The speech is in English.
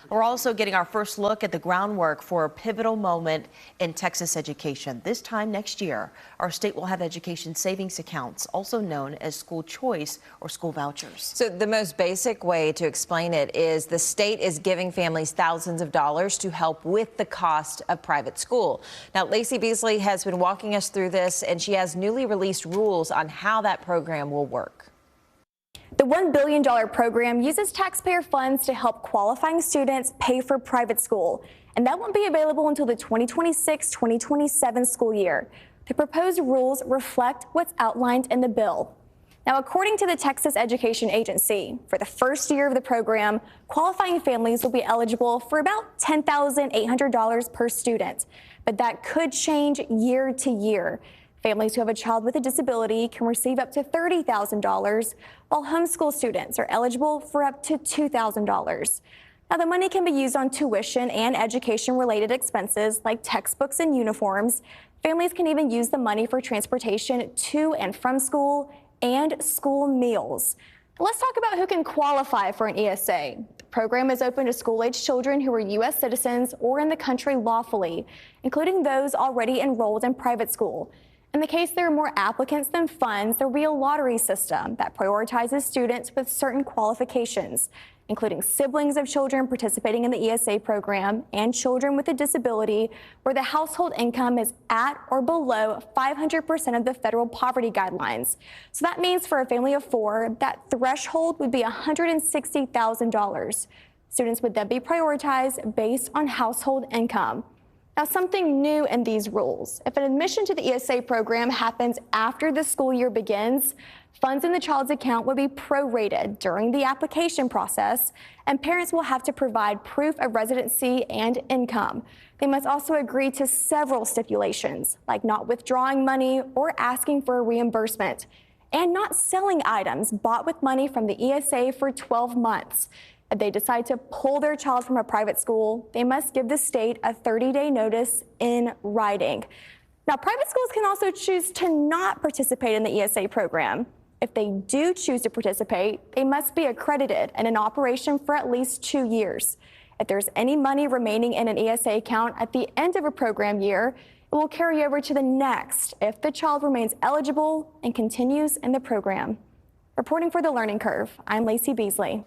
We're also getting our first look at the groundwork for a pivotal moment in Texas education. This time next year, our state will have education savings accounts, also known as school choice or school vouchers. So the most basic way to explain it is the state is giving families thousands of dollars to help with the cost of private school. Now, Lacey Beasley has been walking us through this, and she has newly released rules on how that program will work. The $1 billion program uses taxpayer funds to help qualifying students pay for private school, and that won't be available until the 2026-2027 school year. The proposed rules reflect what's outlined in the bill. Now, according to the Texas Education Agency, for the first year of the program, qualifying families will be eligible for about $10,800 per student, but that could change year to year. Families who have a child with a disability can receive up to $30,000, while homeschool students are eligible for up to $2,000. Now, the money can be used on tuition and education-related expenses like textbooks and uniforms. Families can even use the money for transportation to and from school and school meals. Let's talk about who can qualify for an ESA. The program is open to school-age children who are U.S. citizens or in the country lawfully, including those already enrolled in private school. In the case there are more applicants than funds, there will be a lottery system that prioritizes students with certain qualifications, including siblings of children participating in the ESA program and children with a disability where the household income is at or below 500% of the federal poverty guidelines. So that means for a family of four, that threshold would be $160,000. Students would then be prioritized based on household income. Now, something new in these rules: if an admission to the ESA program happens after the school year begins, funds in the child's account will be prorated during the application process, and parents will have to provide proof of residency and income. They must also agree to several stipulations, like not withdrawing money or asking for a reimbursement, and not selling items bought with money from the ESA for 12 months. If they decide to pull their child from a private school, they must give the state a 30-day notice in writing. Now, private schools can also choose to not participate in the ESA program. If they do choose to participate, they must be accredited and in operation for at least 2 years. If there's any money remaining in an ESA account at the end of a program year, it will carry over to the next if the child remains eligible and continues in the program. Reporting for The Learning Curve, I'm Lacey Beasley.